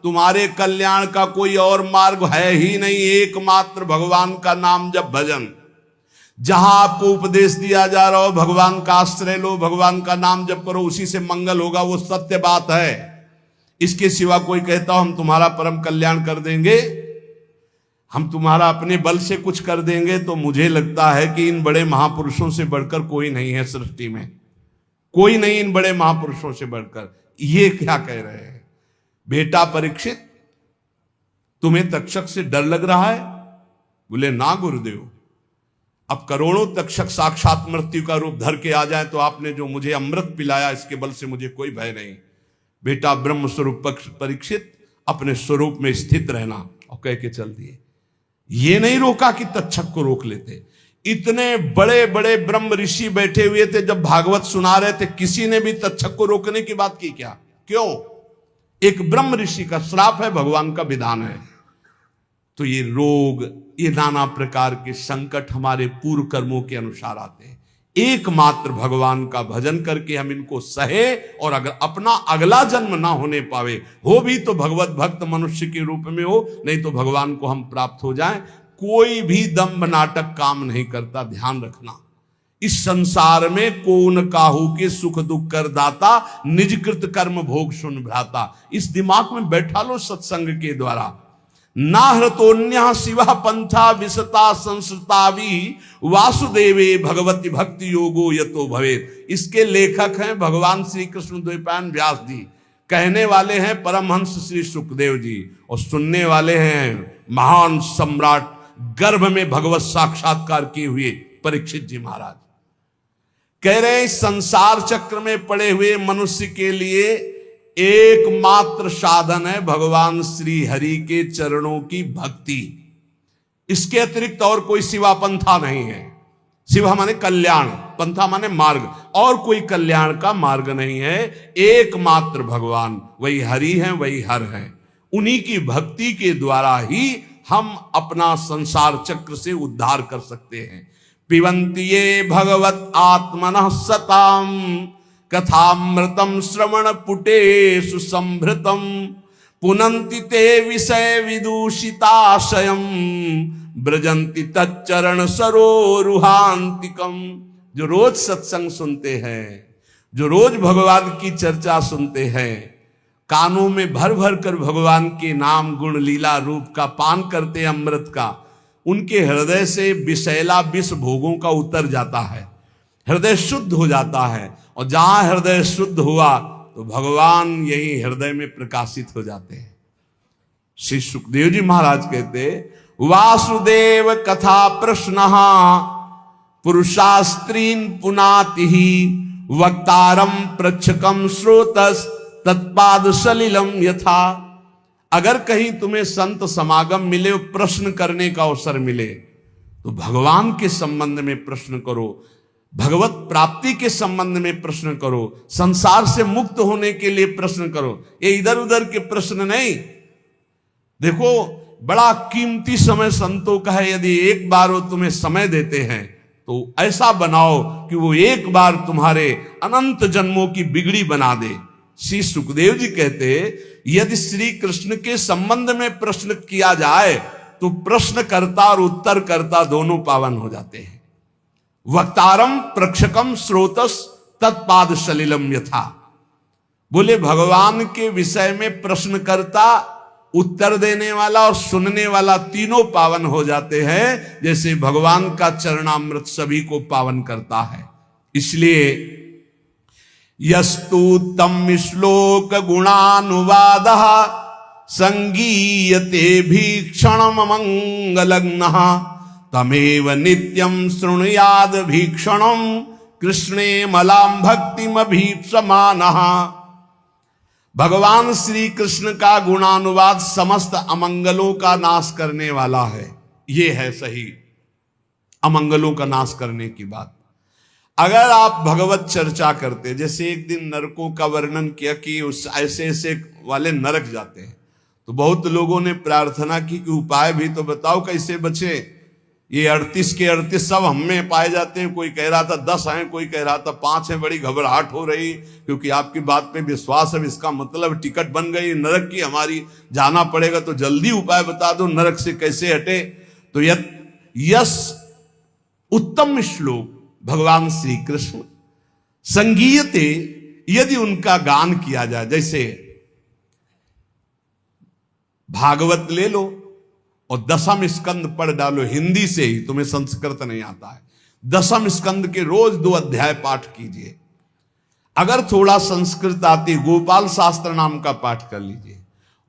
तुम्हारे कल्याण का कोई और मार्ग है ही नहीं, एकमात्र भगवान का नाम जप भजन। जहां आपको उपदेश दिया जा रहा हो भगवान का आश्रय लो, भगवान का नाम जप करो, उसी से मंगल होगा, वो सत्य बात है। इसके सिवा कोई कहता हो हम तुम्हारा परम कल्याण कर देंगे, हम तुम्हारा अपने बल से कुछ कर देंगे, तो मुझे लगता है कि इन बड़े महापुरुषों से बढ़कर कोई नहीं है सृष्टि में, कोई नहीं इन बड़े महापुरुषों से बढ़कर। ये क्या कह रहे हैं? बेटा परीक्षित, तुम्हें तक्षक से डर लग रहा है? बोले ना गुरुदेव, अब करोड़ों तक्षक साक्षात मृत्यु का रूप धर के आ जाए तो आपने जो मुझे अमृत पिलाया इसके बल से मुझे कोई भय नहीं। बेटा ब्रह्म स्वरूप परीक्षित, अपने स्वरूप में स्थित रहना, और कह के चल दिए। ये नहीं रोका कि तक्षक को रोक लेते। इतने बड़े बड़े ब्रह्म ऋषि बैठे हुए थे, जब भागवत सुना रहे थे किसी ने भी तक्षक को रोकने की बात की क्या? क्यों? एक ब्रह्म ऋषि का श्राप है, भगवान का विधान है। तो ये रोग, ये नाना प्रकार के संकट हमारे पूर्व कर्मों के अनुसार आते हैं। एकमात्र भगवान का भजन करके हम इनको सहे, और अगर अपना अगला जन्म ना होने पावे, हो भी तो भगवत भक्त मनुष्य के रूप में हो, नहीं तो भगवान को हम प्राप्त हो जाएं। कोई भी दंभ नाटक काम नहीं करता, ध्यान रखना। इस संसार में कौन काहू के सुख दुख कर दाता, निजकृत कर्म भोग सुन भ्राता। इस दिमाग में बैठा लो सत्संग के द्वारा। नाहृतोन्य शिव पंथा विसता संसृतावी वासुदेवे भगवती भक्ति योगो यतो भवेत। इसके लेखक हैं भगवान श्री कृष्ण द्वैपायन व्यास जी, कहने वाले हैं परमहंस श्री सुखदेव जी, और सुनने वाले हैं महान सम्राट, गर्भ में भगवत साक्षात्कार किए हुए परीक्षित जी महाराज। कह रहे हैं संसार चक्र में पड़े हुए मनुष्य के लिए एकमात्र साधन है भगवान श्री हरि के चरणों की भक्ति। इसके अतिरिक्त और कोई सिवा पंथा नहीं है। शिवा माने कल्याण, पंथा माने मार्ग, और कोई कल्याण का मार्ग नहीं है। एकमात्र भगवान वही हरि हैं, वही हर हैं। उन्हीं की भक्ति के द्वारा ही हम अपना संसार चक्र से उद्धार कर सकते हैं। पिबन्ति ये भगवत आत्मनः सताम कथामृतम श्रवण पुटेषु संभृतम पुनन्ति ते विषय विदूषिताशयम ब्रजन्ति तच्चरण सरोरुहान्तिकम। जो रोज सत्संग सुनते हैं, जो रोज भगवान की चर्चा सुनते हैं, कानों में भर भर कर भगवान के नाम गुण लीला रूप का पान करते हैं, अमृत का, उनके हृदय से विषैला विष भोगों का उतर जाता है, हृदय शुद्ध हो जाता है। और जहां हृदय शुद्ध हुआ तो भगवान यही हृदय में प्रकाशित हो जाते हैं। श्री सुखदेव जी महाराज कहते, वासुदेव कथा प्रश्न पुरुषास्त्रीन पुनाति वक्तारम प्रच्छकम श्रोतस तत्पाद सलिलम यथा। अगर कहीं तुम्हें संत समागम मिले, प्रश्न करने का अवसर मिले, तो भगवान के संबंध में प्रश्न करो, भगवत प्राप्ति के संबंध में प्रश्न करो, संसार से मुक्त होने के लिए प्रश्न करो। ये इधर उधर के प्रश्न नहीं। देखो, बड़ा कीमती समय संतों का है। यदि एक बार वो तुम्हें समय देते हैं तो ऐसा बनाओ कि वो एक बार तुम्हारे अनंत जन्मों की बिगड़ी बना दे। श्री सुखदेव जी कहते, यदि श्री कृष्ण के संबंध में प्रश्न किया जाए तो प्रश्नकर्ता और उत्तरकर्ता दोनों पावन हो जाते हैं। वक्तारम प्रक्षकम श्रोतस तत्पाद सलिलम यथा। बोले भगवान के विषय में प्रश्नकर्ता, उत्तर देने वाला और सुनने वाला तीनों पावन हो जाते हैं, जैसे भगवान का चरणामृत सभी को पावन करता है। इसलिए यस्तु तम श्लोक गुणानुवाद संगीयते भीक्षण मंगलग्नः तमेव नित्यं शृणुयाद भीक्षणं कृष्णे मलाम भक्तिम अभीप्समानः। भगवान श्री कृष्ण का गुणानुवाद समस्त अमंगलों का नाश करने वाला है। ये है सही अमंगलों का नाश करने की बात। अगर आप भगवत चर्चा करते, जैसे एक दिन नरकों का वर्णन किया कि उस ऐसे ऐसे वाले नरक जाते हैं, तो बहुत लोगों ने प्रार्थना की कि उपाय भी तो बताओ कैसे बचे। ये 38 के 38 सब हम में पाए जाते हैं। कोई कह रहा था 10 हैं, कोई कह रहा था 5 हैं। बड़ी घबराहट हो रही क्योंकि आपकी बात पे विश्वास है। इसका मतलब टिकट बन गई नरक की हमारी, जाना पड़ेगा। तो जल्दी उपाय बता दो नरक से कैसे हटे। तो यस उत्तम श्लोक भगवान श्री कृष्ण संगीयते, यदि उनका गान किया जाए, जैसे भागवत ले लो और 10वें स्कंद पढ़ डालो हिंदी से ही, तुम्हें संस्कृत नहीं आता है। 10वें स्कंद के रोज 2 अध्याय पाठ कीजिए। अगर थोड़ा संस्कृत आती, गोपाल शास्त्र नाम का पाठ कर लीजिए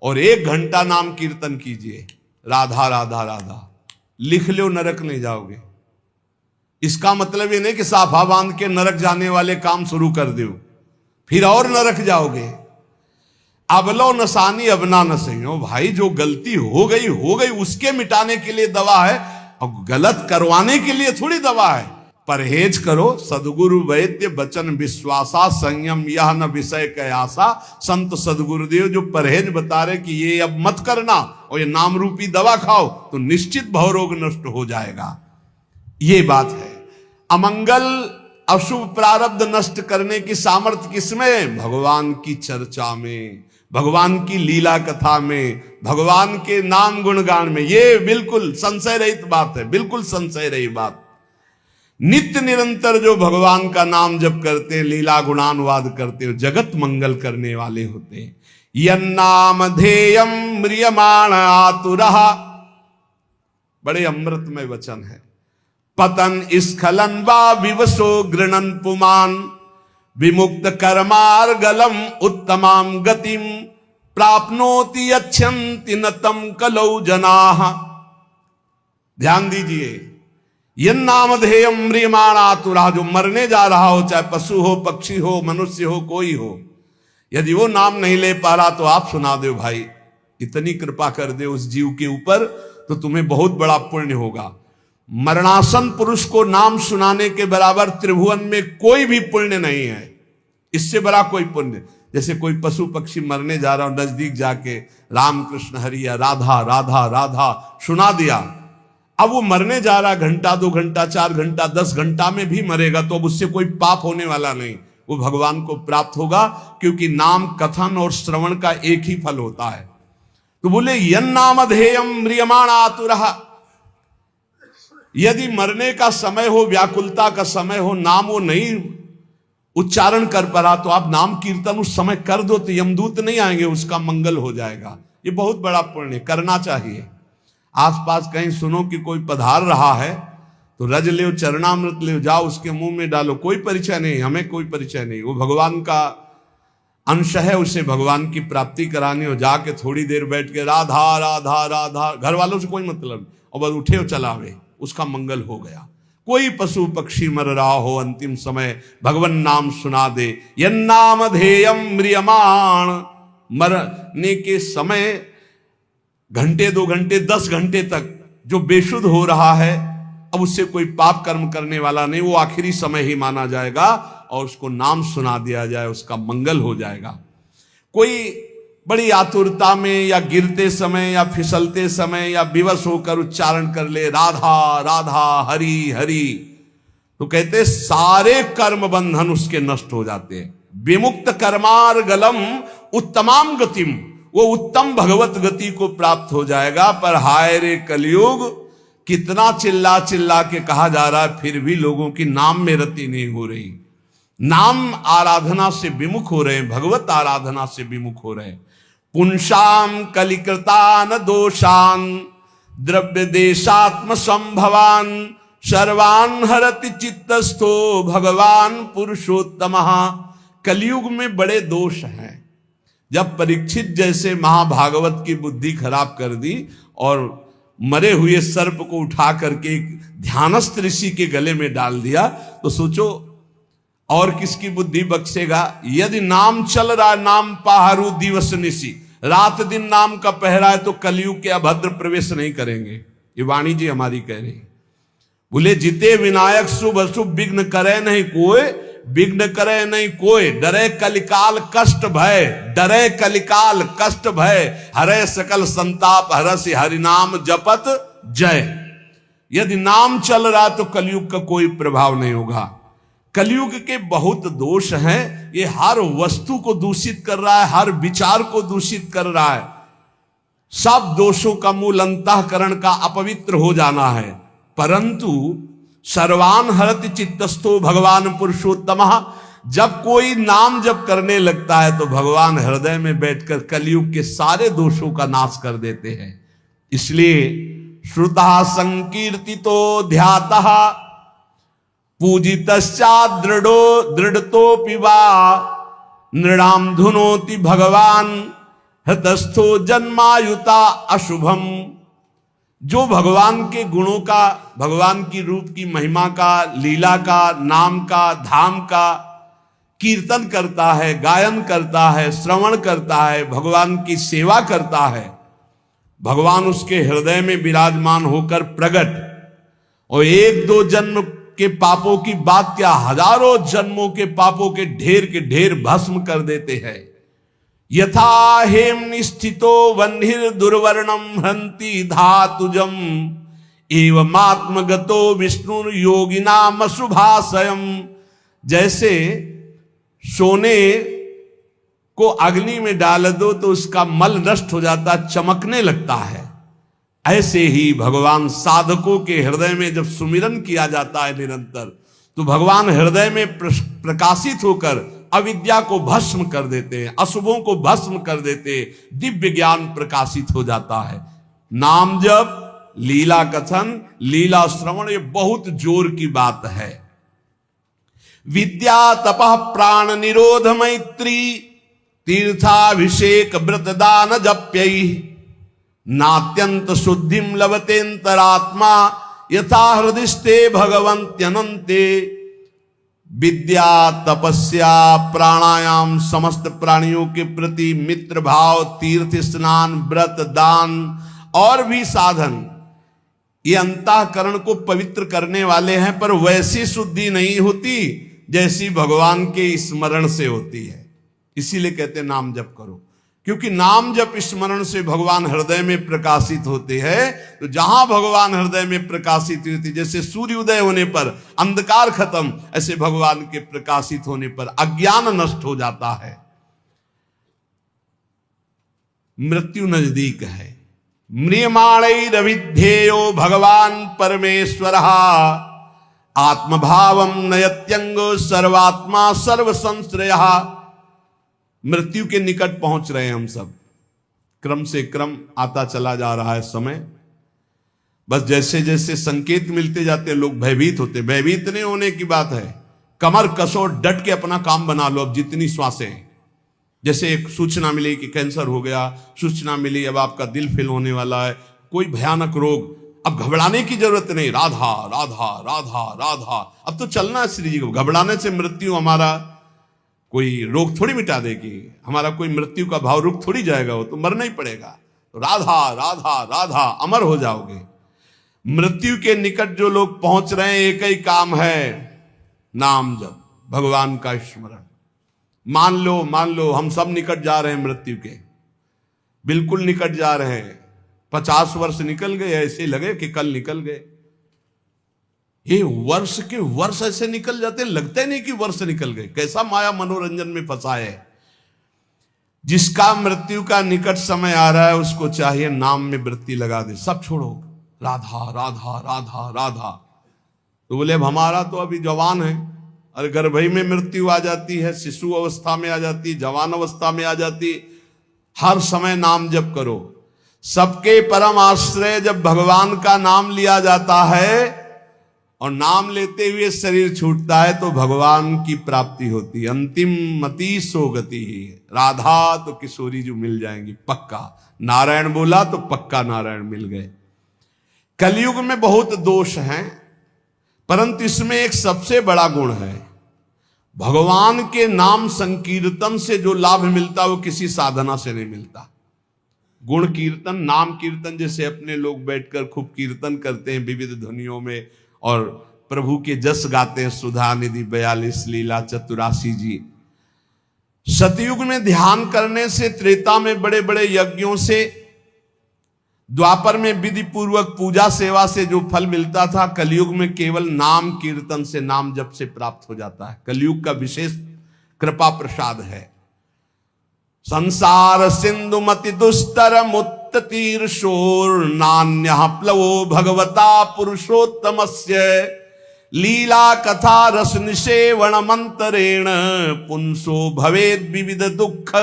और 1 घंटा नाम कीर्तन कीजिए, राधा राधा राधा, लिख लो, नरक नहीं जाओगे। इसका मतलब ये नहीं कि साफा बांध के नरक जाने वाले काम शुरू कर दो, फिर और नरक जाओगे। अबलो नसानी अबना न सही हो भाई, जो गलती हो गई उसके मिटाने के लिए दवा है, और गलत करवाने के लिए थोड़ी दवा है। परहेज करो, सदगुरु वैद्य बचन विश्वासा, संयम यह न विषय कयासा। संत सदगुरुदेव जो परहेज बता रहे कि ये अब मत करना और ये नाम रूपी दवा खाओ तो निश्चित भवरोग नष्ट हो जाएगा। ये बात है। अमंगल अशुभ प्रारब्ध नष्ट करने की सामर्थ्य किसमें? भगवान की चर्चा में, भगवान की लीला कथा में, भगवान के नाम गुणगान में। ये बिल्कुल संशय रहित बात है, बिल्कुल संशय रही बात। नित्य निरंतर जो भगवान का नाम जप करते, लीला गुणानुवाद करते हो, जगत मंगल करने वाले होते हैं। यन्नाम ध्येयम म्रियमाण आतुरः, बड़े अमृतमय वचन है। पतन स्खलन वा विवशो गृणन पुमान, विमुक्त कर्मार्गलम उत्तमाम गतिम, प्राप्नोति अच्छन्ति न तम कलौ जनाः। ध्यान दीजिए, यन नामधेयम म्रियमाण आतुरः, जो मरने जा रहा हो, चाहे पशु हो, पक्षी हो, मनुष्य हो, कोई हो, यदि वो नाम नहीं ले पा रहा तो आप सुना दो भाई, इतनी कृपा कर दे उस जीव के ऊपर तो तुम्हें बहुत बड़ा पुण्य होगा। मरणासन पुरुष को नाम सुनाने के बराबर त्रिभुवन में कोई भी पुण्य नहीं है, इससे बड़ा कोई पुण्य। जैसे कोई पशु पक्षी मरने जा रहा हो, नजदीक जाके राम कृष्ण हरि या राधा राधा राधा सुना दिया, अब वो मरने जा रहा, घंटा 2 घंटा 4 घंटा 10 घंटा में भी मरेगा तो अब उससे कोई पाप होने वाला नहीं, वो भगवान को प्राप्त होगा, क्योंकि नाम कथन और श्रवण का एक ही फल होता है। तो बोले यन नामधेयम म्रियमाण आतुरः, यदि मरने का समय हो, व्याकुलता का समय हो, नाम वो नहीं उच्चारण कर पा रहा, तो आप नाम कीर्तन उस समय कर दो तो यमदूत नहीं आएंगे, उसका मंगल हो जाएगा। ये बहुत बड़ा पुण्य करना चाहिए। आसपास कहीं सुनो कि कोई पधार रहा है तो रज ले, चरणामृत ले, जाओ उसके मुंह में डालो, कोई परिचय नहीं, हमें कोई परिचय नहीं, वो भगवान का अंश है, उसे भगवान की प्राप्ति करानी हो। जाके थोड़ी देर बैठ के राधा राधा राधा, घर वालों से कोई मतलब, और बस उठे और चलावे, उसका मंगल हो गया। कोई पशु पक्षी मर रहा हो, अंतिम समय भगवान नाम सुना दे, यन्नाम ध्येयम म्रियमाण, मरने के समय घंटे 2 घंटे 10 घंटे तक जो बेशुद्ध हो रहा है, अब उससे कोई पाप कर्म करने वाला नहीं, वो आखिरी समय ही माना जाएगा और उसको नाम सुना दिया जाए, उसका मंगल हो जाएगा। कोई बड़ी आतुरता में या गिरते समय या फिसलते समय या विवश होकर उच्चारण कर ले राधा राधा हरि हरि, तो कहते सारे कर्म बंधन उसके नष्ट हो जाते हैं। विमुक्त कर्मार्गलम उत्तमाम गतिम, वो उत्तम भगवत गति को प्राप्त हो जाएगा। पर हाय रे कलयुग, कितना चिल्ला चिल्ला के कहा जा रहा है, फिर भी लोगों की नाम में रति नहीं हो रही, नाम आराधना से विमुख हो रहे हैं, भगवत आराधना से विमुख हो रहे हैं। पुंसाम कलिकृतान दोषान द्रव्य देशात्म संभवान, सर्वान हरति चित्तस्थो भगवान पुरुषोत्तमः। कलयुग में बड़े दोष हैं। जब परीक्षित जैसे महाभागवत की बुद्धि खराब कर दी और मरे हुए सर्प को उठा करके ध्यानस्थ ऋषि के गले में डाल दिया, तो सोचो और किसकी बुद्धि बख्शेगा। यदि नाम चल रहा है, नाम पहारू दिवस निशी, रात दिन नाम का पहरा है, तो कलयुग के अभद्र प्रवेश नहीं करेंगे। ये वाणी जी हमारी कह रही। बोले जिते विनायक शुभ अशुभ विघ्न करे नहीं कोई, विघ्न करे नहीं कोई, डरे कलिकाल कष्ट भय, डरे कलिकाल कष्ट भय, हरे सकल संताप हरसि हरिनाम जपत जय। यदि नाम चल रहा तो कलयुग का कोई प्रभाव नहीं होगा। कलयुग के बहुत दोष हैं, ये हर वस्तु को दूषित कर रहा है, हर विचार को दूषित कर रहा है। सब दोषों का मूल अंतःकरण का अपवित्र हो जाना है। परंतु सर्वान हरति चित्तस्थो भगवान पुरुषोत्तमः, जब कोई नाम जप करने लगता है तो भगवान हृदय में बैठकर कलयुग के सारे दोषों का नाश कर देते हैं। इसलिए श्रुतः संकीर्तितो ध्यातः पूजितश्चात् दृढ़तोऽपि वा नृणाम धुनोति भगवान हृतस्थो जन्मायुता अशुभम। जो भगवान के गुणों का, भगवान की रूप की महिमा का, लीला का, नाम का, धाम का कीर्तन करता है, गायन करता है, श्रवण करता है, भगवान की सेवा करता है, भगवान उसके हृदय में विराजमान होकर प्रकट, और एक दो जन्म के पापों की बात क्या, हजारों जन्मों के पापों के ढेर भस्म कर देते हैं। यथा हेम निस्थितो वह्निर दुर्वर्णम हंति धातुजम एवमात्मगतो विष्णु योगिनाम अशुभाशयम। जैसे सोने को अग्नि में डाल दो तो उसका मल नष्ट हो जाता, चमकने लगता है, ऐसे ही भगवान साधकों के हृदय में जब सुमिरन किया जाता है निरंतर, तो भगवान हृदय में प्रकाशित होकर अविद्या को भस्म कर देते हैं, अशुभों को भस्म कर देते, दिव्य ज्ञान प्रकाशित हो जाता है। नाम जप, लीला कथन, लीला श्रवण, ये बहुत जोर की बात है। विद्या तपः प्राण निरोध मैत्री तीर्थाभिषेक व्रत दान जप्यै नात्यंत शुद्धिम लभतेन्तरात्मा यथा हृदिस्ते भगवन्त्यनन्ते। विद्या, तपस्या, प्राणायाम, समस्त प्राणियों के प्रति मित्र भाव, तीर्थ स्नान, व्रत दान और भी साधन, ये अंतःकरण को पवित्र करने वाले हैं, पर वैसी शुद्धि नहीं होती जैसी भगवान के स्मरण से होती है। इसीलिए कहते हैं नाम जप करो, क्योंकि नाम जप स्मरण से भगवान हृदय में प्रकाशित होते हैं। तो जहां भगवान हृदय में प्रकाशित होती, जैसे सूर्य उदय होने पर अंधकार खत्म, ऐसे भगवान के प्रकाशित होने पर अज्ञान नष्ट हो जाता है। मृत्यु नजदीक है। म्रियमाणैरविध्येयो भगवान परमेश्वरः आत्मभावम नयत्यंगो सर्वात्मा सर्व संश्रयः। मृत्यु के निकट पहुंच रहे हैं हम सब, क्रम से क्रम आता चला जा रहा है समय। बस जैसे जैसे संकेत मिलते जाते हैं लोग भयभीत होते। भयभीत नहीं होने की बात है, कमर कसो, डट के अपना काम बना लो। अब जितनी श्वासें, जैसे एक सूचना मिली कि कैंसर हो गया, सूचना मिली अब आपका दिल फेल होने वाला है, कोई भयानक रोग, अब घबराने की जरूरत नहीं। राधा राधा राधा राधा, अब तो चलना है श्री जी को। घबराने से मृत्यु हमारा कोई रोग थोड़ी मिटा देगी, हमारा कोई मृत्यु का भाव रुक थोड़ी जाएगा, वो तो मरना ही पड़ेगा। तो राधा राधा राधा, अमर हो जाओगे। मृत्यु के निकट जो लोग पहुंच रहे हैं, एक ही काम है, नाम जप, भगवान का स्मरण। मान लो हम सब निकट जा रहे हैं मृत्यु के, बिल्कुल निकट जा रहे हैं। 50 वर्ष निकल गए, ऐसे लगे कि कल निकल गए। ये वर्ष के वर्ष ऐसे निकल जाते, लगता ही नहीं कि वर्ष निकल गए। कैसा माया मनोरंजन में फंसा है। जिसका मृत्यु का निकट समय आ रहा है, उसको चाहिए नाम में वृत्ति लगा दे, सब छोड़ो, राधा राधा राधा राधा। तो बोले अब हमारा तो अभी जवान है, और गर्भई में मृत्यु आ जाती है, शिशु अवस्था में आ जाती, जवान अवस्था में आ जाती। हर समय नाम जप करो। सबके परम आश्रय जब भगवान का नाम लिया जाता है, और नाम लेते हुए शरीर छूटता है, तो भगवान की प्राप्ति होती है। अंतिम मति सो गति ही। राधा तो किशोरी जो मिल जाएंगी पक्का। नारायण बोला तो पक्का नारायण मिल गए। कलयुग में बहुत दोष हैं, परंतु इसमें एक सबसे बड़ा गुण है। भगवान के नाम संकीर्तन से जो लाभ मिलता है, वो किसी साधना से नहीं मिलता। गुण कीर्तन, नाम कीर्तन, जैसे अपने लोग बैठकर खूब कीर्तन करते हैं विविध ध्वनियों में, और प्रभु के जस गाते हैं, सुधा निधि 42 लीला चतुरासी जी। सतयुग में ध्यान करने से, त्रेता में बड़े बड़े यज्ञों से द्वापर में विधि पूर्वक पूजा सेवा से जो फल मिलता था, कलयुग में केवल नाम कीर्तन से, नाम जप से प्राप्त हो जाता है। कलयुग का विशेष कृपा प्रसाद है। संसार सिंधु मति दुस्तर मुत्त तीर शोर नान्य प्लवो भगवता पुरुषोत्तमस्य लीला कथा रस निषेवण मंतरेण पुंसो भवेद विविध दुख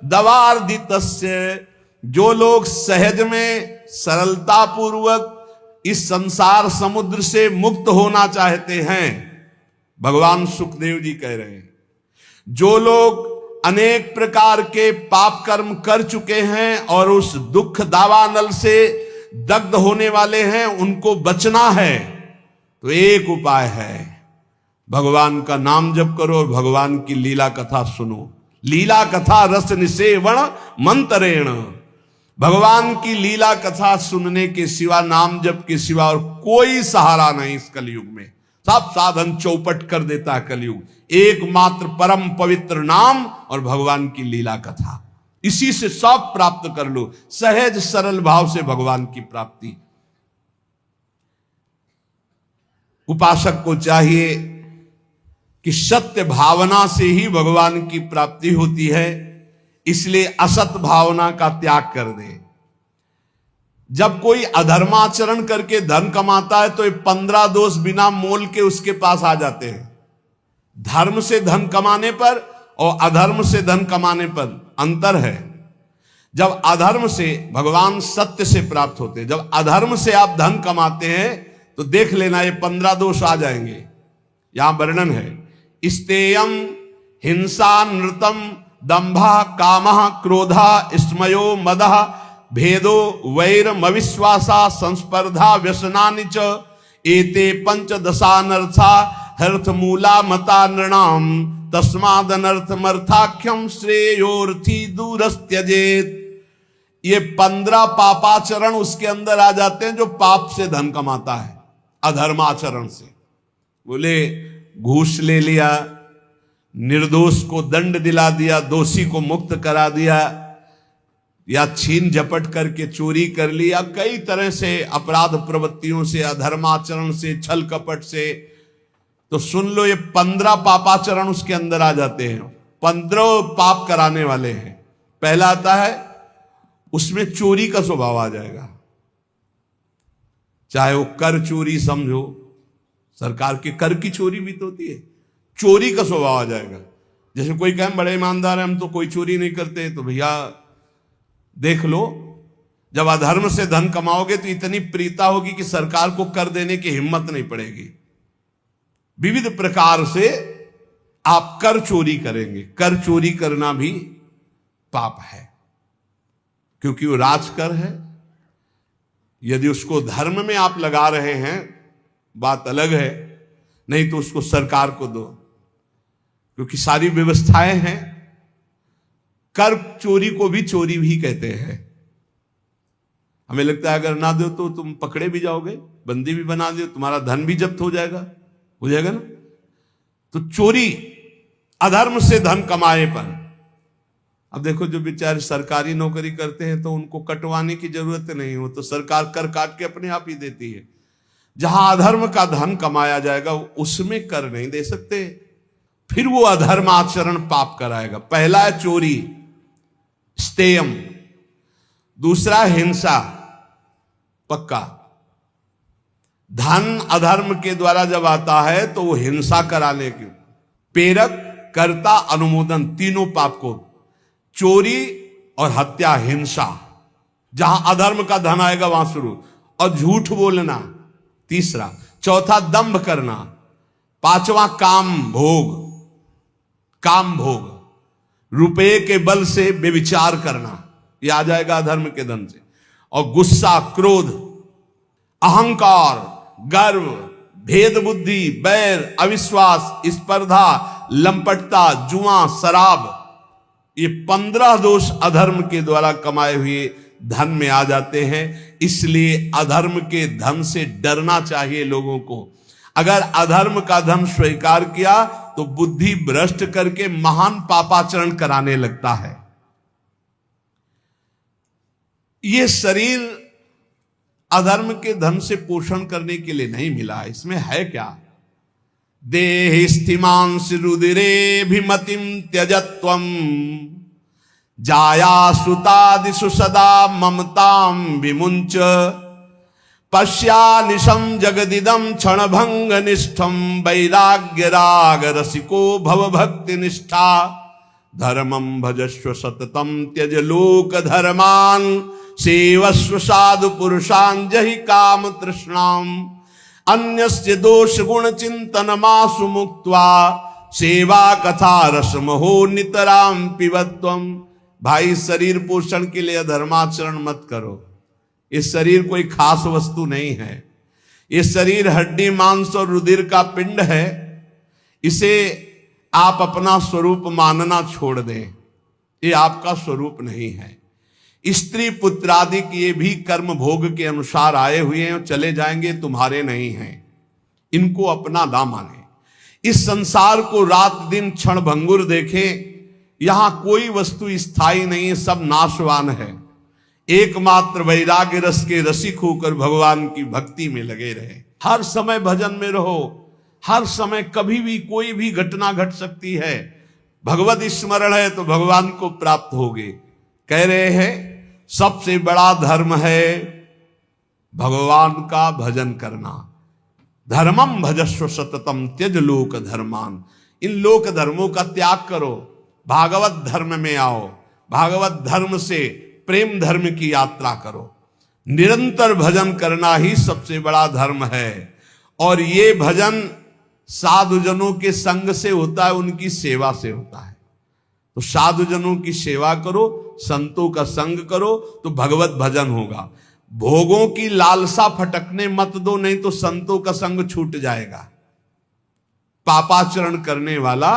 दवार्दितस्य। जो लोग सहज में सरलता पूर्वक इस संसार समुद्र से मुक्त होना चाहते हैं, भगवान सुखदेव जी कह रहे हैं, जो लोग अनेक प्रकार के पाप कर्म कर चुके हैं और उस दुख दावानल से दग्ध होने वाले हैं, उनको बचना है तो एक उपाय है, भगवान का नाम जप करो और भगवान की लीला कथा सुनो। लीला कथा रस निषेवण मंतरेण, भगवान की लीला कथा सुनने के सिवा, नाम जप के सिवा और कोई सहारा नहीं इस कलयुग में। सब साधन चौपट कर देता है कलयुग। एकमात्र परम पवित्र नाम और भगवान की लीला कथा, इसी से सब प्राप्त कर लो। सहज सरल भाव से भगवान की प्राप्ति। उपासक को चाहिए कि सत्य भावना से ही भगवान की प्राप्ति होती है, इसलिए असत भावना का त्याग कर दे। जब कोई अधर्माचरण करके धन कमाता है तो ये 15 दोष बिना मोल के उसके पास आ जाते हैं। धर्म से धन कमाने पर और अधर्म से धन कमाने पर अंतर है। जब अधर्म से, भगवान सत्य से प्राप्त होते हैं, जब अधर्म से आप धन कमाते हैं तो देख लेना ये 15 दोष आ जाएंगे। यहां वर्णन है, स्तेयम हिंसा नृतम दंभा कामः क्रोधा स्मयो मदः भेदो वैरम अविश्वासा संस्पर्धा व्यसनानि च एते पंचदशानर्था हर्थमूला मता नृणाम तस्मादनर्थमर्थाख्यम श्रेयोर्थी दूरस्त्यजेत। ये 15 पापाचरण उसके अंदर आ जाते हैं जो पाप से धन कमाता है, अधर्माचरण से। बोले घूस ले लिया, निर्दोष को दंड दिला दिया, दोषी को मुक्त करा दिया, या छीन झपट करके चोरी कर लिया, कई तरह से अपराध प्रवृत्तियों से, अधर्माचरण से, छल कपट से। तो सुन लो, ये 15 पापाचरण उसके अंदर आ जाते हैं। 15 पाप कराने वाले हैं। पहला आता है, उसमें चोरी का स्वभाव आ जाएगा। चाहे वो कर चोरी समझो, सरकार के कर की चोरी भी तो होती है, चोरी का स्वभाव आ जाएगा। जैसे कोई कहे बड़े ईमानदार हैं, हम तो कोई चोरी नहीं करते, तो भैया देख लो, जब अधर्म से धन कमाओगे तो इतनी प्रीता होगी कि सरकार को कर देने की हिम्मत नहीं पड़ेगी। विविध प्रकार से आप कर चोरी करेंगे। कर चोरी करना भी पाप है, क्योंकि वो राजकर है। यदि उसको धर्म में आप लगा रहे हैं बात अलग है, नहीं तो उसको सरकार को दो, क्योंकि सारी व्यवस्थाएं हैं। कर चोरी को भी चोरी भी कहते हैं। हमें लगता है अगर ना दो तो तुम पकड़े भी जाओगे, बंदी भी बना दो, तुम्हारा धन भी जब्त हो जाएगा ना। तो चोरी अधर्म से धन कमाए पर। अब देखो, जो बेचारे सरकारी नौकरी करते हैं तो उनको कटवाने की जरूरत नहीं, हो तो सरकार कर काट के अपने आप ही देती है। जहां अधर्म का धन कमाया जाएगा उसमें कर नहीं दे सकते, फिर वो अधर्माचरण पाप कराएगा। पहला है चोरी, स्तेयम। दूसरा हिंसा, पक्का। धन अधर्म के द्वारा जब आता है तो वो हिंसा कराने की। प्रेरक, कर्ता, अनुमोदन, तीनों पाप को, चोरी और हत्या, हिंसा। जहां अधर्म का धन आएगा वहां शुरू। और झूठ बोलना तीसरा। चौथा दंभ करना। पांचवा काम भोग, काम भोग, रुपये के बल से व्यभिचार करना, यह आ जाएगा अधर्म के धन से। और गुस्सा, क्रोध, अहंकार, गर्व, भेद बुद्धि, बैर, अविश्वास, स्पर्धा, लंपटता, जुआ, शराब, ये 15 दोष अधर्म के द्वारा कमाए हुए धन में आ जाते हैं। इसलिए अधर्म के धन से डरना चाहिए लोगों को। अगर अधर्म का धन स्वीकार किया तो बुद्धि भ्रष्ट करके महान पापाचरण कराने लगता है। ये शरीर अधर्म के धन से पोषण करने के लिए नहीं मिला। इसमें है क्या? देहि स्थिमांसि रुदिरेभिमतिं त्यजत्वम् जाया सुतादिषु सदा ममतां विमुञ्च पश्यानिशं जगदिदं क्षणभंग निष्ठं वैराग्य राग रसिको भव भक्ति निष्ठा धर्मं भजस्व सततं त्यज लोक धर्मान् सेवस्व साधु पुरुषान् जहि काम तृष्णाम् अन्यस्य दोष गुण चिंतन मासु मुक्त्वा सेवा कथा रसमहो नितराम पिबत्वम। भाई, शरीर पोषण के लिए धर्माचरण मत करो। ये शरीर कोई खास वस्तु नहीं है। ये शरीर हड्डी मांस और रुधिर का पिंड है। इसे आप अपना स्वरूप मानना छोड़ दें। ये आपका स्वरूप नहीं है। स्त्री पुत्रादि ये भी कर्म भोग के अनुसार आए हुए हैं और चले जाएंगे, तुम्हारे नहीं हैं। इनको अपना ना माने। इस संसार को रात दिन क्षण भंगुर देखें। यहां कोई वस्तु स्थायी नहीं है, सब नाशवान है। एकमात्र वैराग्य रस के रसिक होकर भगवान की भक्ति में लगे रहे। हर समय भजन में रहो। हर समय कभी भी कोई भी घटना घट सकती है। भगवत स्मरण है तो भगवान को प्राप्त होगे। कह रहे हैं सबसे बड़ा धर्म है भगवान का भजन करना। धर्मम भजस्व सततम त्यज लोक धर्मान। इन लोक धर्मों का त्याग करो, भागवत धर्म में आओ। भागवत धर्म से प्रेम धर्म की यात्रा करो। निरंतर भजन करना ही सबसे बड़ा धर्म है। और ये भजन साधुजनों के संग से होता है, उनकी सेवा से होता है। तो साधुजनों की सेवा करो, संतों का संग करो, तो भगवत भजन होगा। भोगों की लालसा फटकने मत दो, नहीं तो संतों का संग छूट जाएगा। पापाचरण करने वाला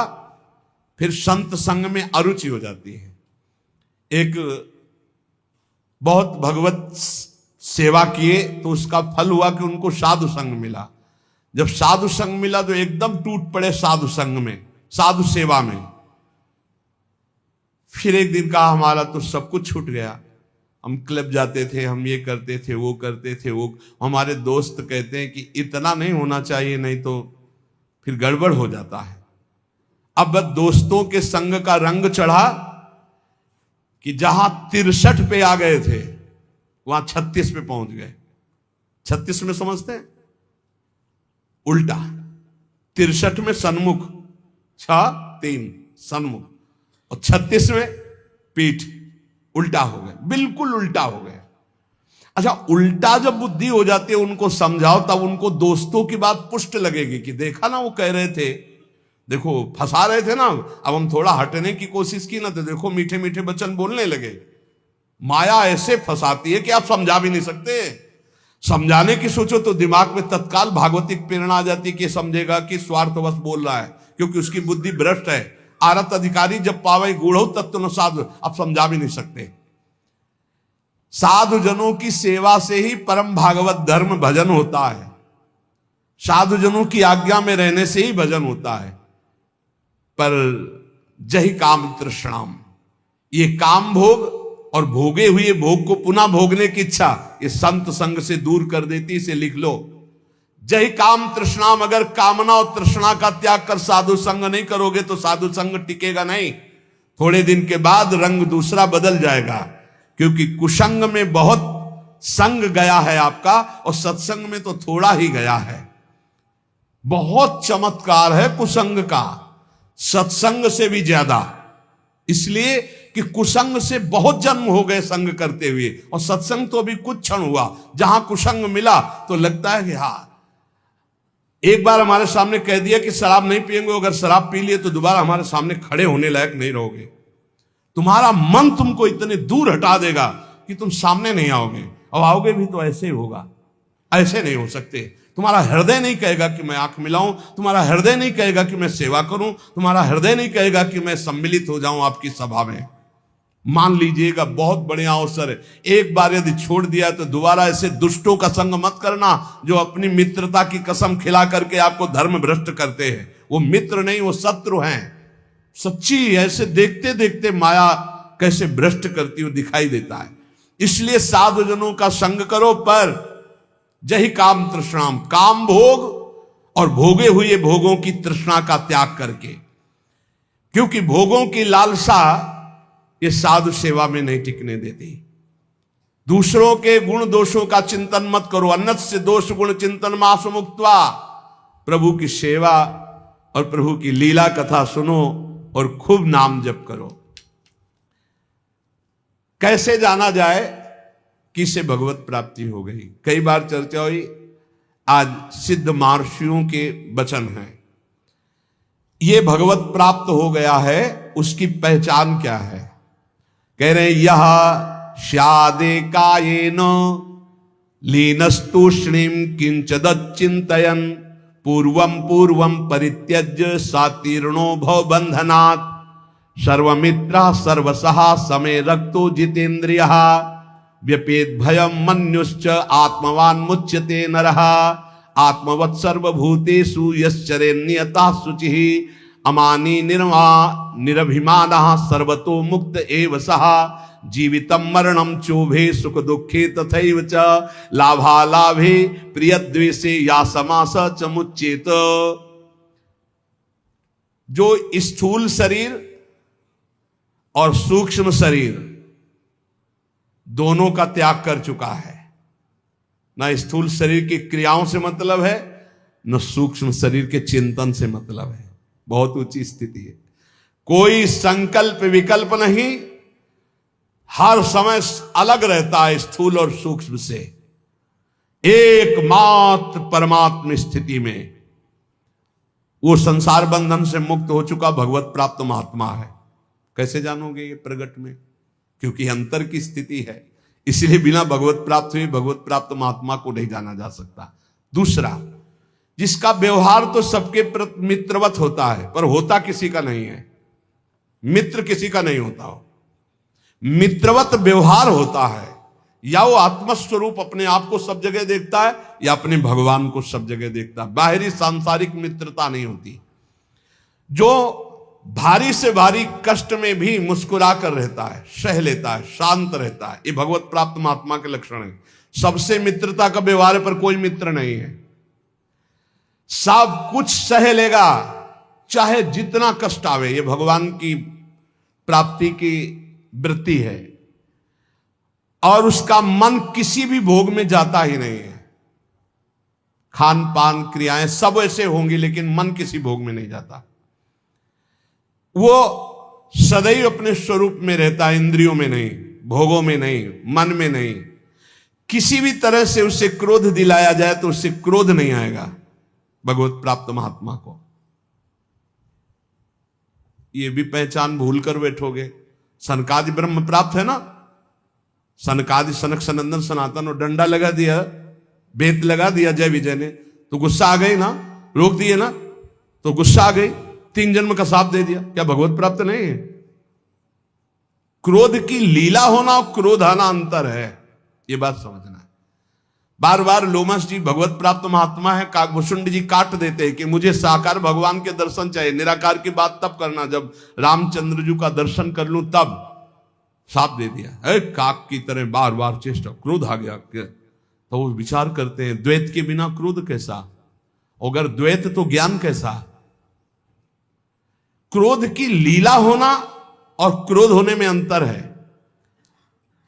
फिर संत संग में अरुचि हो जाती है। एक बहुत भगवत सेवा किए तो उसका फल हुआ कि उनको साधु संग मिला। जब साधु संग मिला तो एकदम टूट पड़े साधु संग में, साधु सेवा में। फिर एक दिन कहा हमारा तो सब कुछ छूट गया। हम क्लब जाते थे, हम ये करते थे, वो करते थे। वो हमारे दोस्त कहते हैं कि इतना नहीं होना चाहिए, नहीं तो फिर गड़बड़ हो जाता है। अब दोस्तों के संग का रंग चढ़ा कि जहां 63 पे आ गए थे वहां 36 पे पहुंच गए। 36 में समझते हैं उल्टा, 63 में सन्मुख, 3 सन्मुख, और 36 में पीठ, उल्टा हो गए, बिल्कुल उल्टा हो गए। अच्छा, उल्टा जब बुद्धि हो जाती है उनको समझाओ, तब उनको दोस्तों की बात पुष्ट लगेगी कि देखा ना वो कह रहे थे, देखो फंसा रहे थे ना। अब हम थोड़ा हटने की कोशिश की ना तो देखो मीठे मीठे वचन बोलने लगे। माया ऐसे फंसाती है कि आप समझा भी नहीं सकते। समझाने की सोचो तो दिमाग में तत्काल भागवतिक प्रेरणा आ जाती है कि समझेगा कि स्वार्थवश बोल रहा है, क्योंकि उसकी बुद्धि भ्रष्ट है। आरत अधिकारी जब पावे गूढ़ो तत्व न साधु, आप समझा भी नहीं सकते। साधुजनों की सेवा से ही परम भागवत धर्म भजन होता है। साधुजनों की आज्ञा में रहने से ही भजन होता है। पर जहि काम तृष्णाम, ये काम भोग और भोगे हुए भोग को पुनः भोगने की इच्छा ये संत संग से दूर कर देती। इसे लिख लो, जय काम तृष्णाम। अगर कामना और तृष्णा का त्याग कर साधु संग नहीं करोगे तो साधु संग टिकेगा नहीं। थोड़े दिन के बाद रंग दूसरा बदल जाएगा, क्योंकि कुसंग में बहुत संग गया है आपका और सत्संग में तो थोड़ा ही गया है। बहुत चमत्कार है कुसंग का, सत्संग से भी ज्यादा। इसलिए कि कुसंग से बहुत जन्म हो गए संग करते हुए, और सत्संग तो अभी कुछ क्षण हुआ। जहां कुसंग मिला तो लगता है कि हाँ, एक बार हमारे सामने कह दिया कि शराब नहीं पिएंगे, अगर शराब पी लिए तो दोबारा हमारे सामने खड़े होने लायक नहीं रहोगे। तुम्हारा मन तुमको इतने दूर हटा देगा कि तुम सामने नहीं आओगे, और आओगे भी तो ऐसे ही होगा। ऐसे नहीं हो सकते। तुम्हारा हृदय नहीं कहेगा कि मैं आंख मिलाऊं, तुम्हारा हृदय नहीं कहेगा कि मैं सेवा करूं, तुम्हारा हृदय नहीं कहेगा कि मैं सम्मिलित हो जाऊं आपकी सभा में। मान लीजिएगा बहुत बढ़िया अवसर है। एक बार यदि छोड़ दिया तो दोबारा ऐसे दुष्टों का संग मत करना जो अपनी मित्रता की कसम खिला करके आपको धर्म भ्रष्ट करते हैं। वो मित्र नहीं, वो शत्रु हैं। सच्ची ऐसे देखते देखते माया कैसे भ्रष्ट करती हुई दिखाई देता है। इसलिए साधुजनों का संग करो, पर जहि काम तृष्णाम, काम भोग और भोगे हुए भोगों की तृष्णा का त्याग करके, क्योंकि भोगों की लालसा ये साधु सेवा में नहीं टिकने देती। दूसरों के गुण दोषों का चिंतन मत करो, अन्नत से दोष गुण चिंतन मासु मुक्त्वा, प्रभु की सेवा और प्रभु की लीला कथा सुनो और खूब नाम जप करो। कैसे जाना जाए कि इसे भगवत प्राप्ति हो गई? कई बार चर्चा हुई, आज सिद्ध महर्षियों के वचन हैं। ये भगवत प्राप्त हो गया है, उसकी पहचान क्या है? कह रहे हैं, यह स्यादे कायेन लीनस्तूष्णीम किंचदच्चिंतयन् पूर्वम पूर्वम परित्यज्य सातीर्णो भव बंधनात् सर्वमित्रा सर्वसहा समय रक्तो जितेन्द्रियः व्यपेत भयम मन्युश्च आत्मवान मुच्यते नरः आत्मवत् सर्वभूतेषु यश्चरेन्नियता शुचिः अमानी निरभिमानः सर्वतो मुक्त एव सः जीवितम मरणम चोभे सुख दुखे तथैव च लाभालाभे प्रियद्वेषे या समास च मुच्येत। जो स्थूल शरीर और सूक्ष्म शरीर दोनों का त्याग कर चुका है, ना स्थूल शरीर की क्रियाओं से मतलब है, न सूक्ष्म शरीर के चिंतन से मतलब है। बहुत ऊंची स्थिति है। कोई संकल्प विकल्प नहीं, हर समय अलग रहता है स्थूल और सूक्ष्म से। एकमात्र परमात्म स्थिति में वो संसार बंधन से मुक्त हो चुका भगवत प्राप्त महात्मा है। कैसे जानोगे ये प्रगट में? क्योंकि अंतर की स्थिति है, इसलिए बिना भगवत प्राप्त हुए भगवत प्राप्त महात्मा को नहीं जाना जा सकता। दूसरा, जिसका व्यवहार तो सबके प्रति मित्रवत होता है, पर होता किसी का नहीं है। मित्र किसी का नहीं होता हो, मित्रवत व्यवहार होता है। या वो आत्मस्वरूप अपने आप को सब जगह देखता है, या अपने भगवान को सब जगह देखता है। बाहरी सांसारिक मित्रता नहीं होती। जो भारी से भारी कष्ट में भी मुस्कुरा कर रहता है, सह लेता है, शांत रहता है, ये भगवत प्राप्त महात्मा के लक्षण है। सबसे मित्रता का व्यवहार पर कोई मित्र नहीं है। सब कुछ सह लेगा, चाहे जितना कष्ट आवे। ये भगवान की प्राप्ति की वृत्ति है। और उसका मन किसी भी भोग में जाता ही नहीं है। खान पान क्रियाएं सब ऐसे होंगी, लेकिन मन किसी भोग में नहीं जाता। वो सदैव अपने स्वरूप में रहता है, इंद्रियों में नहीं, भोगों में नहीं, मन में नहीं। किसी भी तरह से उसे क्रोध दिलाया जाए तो उससे क्रोध नहीं आएगा भगवत प्राप्त महात्मा को। ये भी पहचान भूल कर बैठोगे। सनकादि ब्रह्म प्राप्त है ना, सनकादि सनक सनंदन सनातन, और डंडा लगा दिया, बेत लगा दिया जय विजय ने, तो गुस्सा आ गई ना, रोक दिए ना, तो गुस्सा आ गई, 3 जन्म का साथ दे दिया। क्या भगवत प्राप्त नहीं है? क्रोध की लीला होना और क्रोध आना अंतर है, ये बात समझना है। बार बार लोमस जी भगवत प्राप्त महात्मा है, काकभूषुंड जी काट देते हैं कि मुझे साकार भगवान के दर्शन चाहिए, निराकार की बात तब करना जब रामचंद्र जी का दर्शन कर लूं तब। साथ दे दिया, काक की तरह बार बार चेष्टा, क्रोध आ गया। तो वो विचार करते हैं, द्वैत के बिना क्रोध कैसा? अगर द्वैत तो ज्ञान कैसा? क्रोध की लीला होना और क्रोध होने में अंतर है।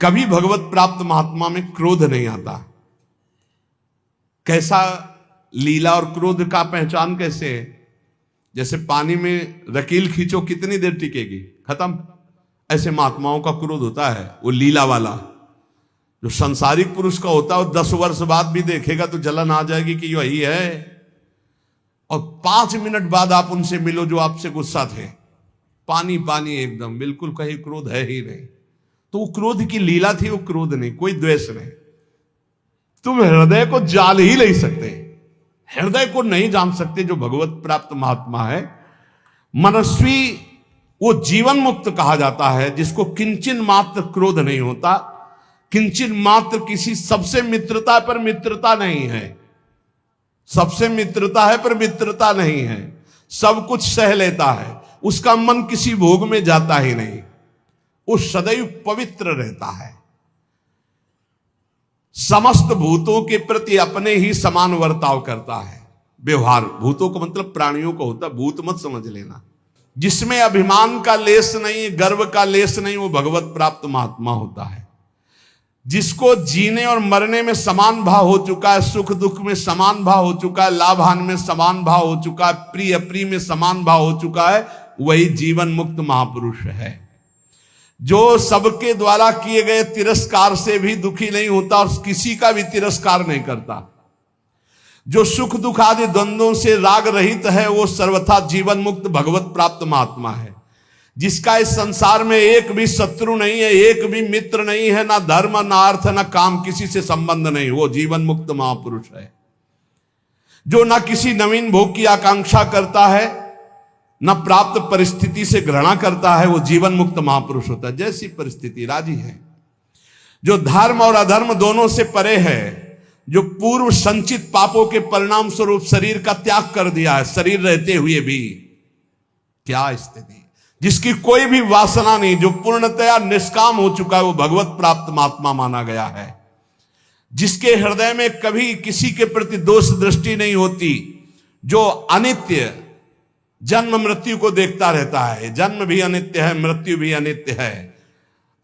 कभी भगवत प्राप्त महात्मा में क्रोध नहीं आता। कैसा लीला और क्रोध का पहचान कैसे है? जैसे पानी में रकील खींचो, कितनी देर टिकेगी? खत्म। ऐसे महात्माओं का क्रोध होता है, वो लीला वाला। जो संसारिक पुरुष का होता है वो 10 वर्ष बाद भी देखेगा तो जलन आ जाएगी कि यही है, और 5 मिनट बाद आप उनसे मिलो जो आपसे गुस्सा थे, पानी पानी एकदम, बिल्कुल कहीं क्रोध है ही नहीं। तो वो क्रोध की लीला थी, वो क्रोध नहीं, कोई द्वेष नहीं। तुम हृदय को जान ही नहीं सकते, हृदय को नहीं जान सकते जो भगवत प्राप्त महात्मा है। मनस्वी वो जीवन मुक्त कहा जाता है, जिसको किंचन मात्र क्रोध नहीं होता, किंचन मात्र किसी सबसे मित्रता पर मित्रता नहीं है, सबसे मित्रता है पर मित्रता नहीं है, सब कुछ सह लेता है, उसका मन किसी भोग में जाता ही नहीं, वो सदैव पवित्र रहता है। समस्त भूतों के प्रति अपने ही समान वर्ताव करता है। व्यवहार, भूतों का मतलब प्राणियों को होता है, भूत मत समझ लेना। जिसमें अभिमान का लेस नहीं, गर्व का लेस नहीं, वो भगवत प्राप्त महात्मा होता है। जिसको जीने और मरने में समान भाव हो चुका है, सुख दुख में समान भाव हो चुका है, लाभ हानि में समान भाव हो चुका है, प्रिय अप्रिय में समान भाव हो चुका है, वही जीवन मुक्त महापुरुष है। जो सबके द्वारा किए गए तिरस्कार से भी दुखी नहीं होता और किसी का भी तिरस्कार नहीं करता, जो सुख दुख आदि द्वंद्वों से राग रहित है, वो सर्वथा जीवन मुक्त भगवत प्राप्त महात्मा है। जिसका इस संसार में एक भी शत्रु नहीं है, एक भी मित्र नहीं है, ना धर्म ना अर्थ ना काम, किसी से संबंध नहीं, वो जीवन मुक्त महापुरुष है। जो ना किसी नवीन भोग की आकांक्षा करता है, ना प्राप्त परिस्थिति से घृणा करता है, वो जीवन मुक्त महापुरुष होता है। जैसी परिस्थिति राजी है। जो धर्म और अधर्म दोनों से परे है, जो पूर्व संचित पापों के परिणाम स्वरूप शरीर का त्याग कर दिया है, शरीर रहते हुए भी, क्या स्थिति, जिसकी कोई भी वासना नहीं, जो पूर्णतया निष्काम हो चुका है, वो भगवत प्राप्त महात्मा माना गया है। जिसके हृदय में कभी किसी के प्रति दोष दृष्टि नहीं होती, जो अनित्य जन्म मृत्यु को देखता रहता है, जन्म भी अनित्य है, मृत्यु भी अनित्य है,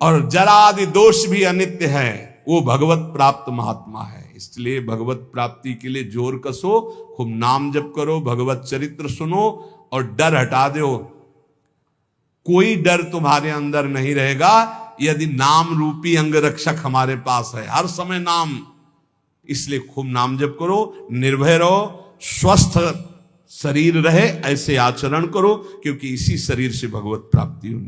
और जरा आदि दोष भी अनित्य है, वो भगवत प्राप्त महात्मा है। इसलिए भगवत प्राप्ति के लिए जोर कसो, खूब नाम जप करो, भगवत चरित्र सुनो और डर हटा दो। कोई डर तुम्हारे अंदर नहीं रहेगा यदि नाम रूपी अंग रक्षक हमारे पास है, हर समय नाम। इसलिए खूब नाम जप करो, निर्भय रहो, स्वस्थ शरीर रहे, ऐसे आचरण करो, क्योंकि इसी शरीर से भगवत प्राप्ति होनी।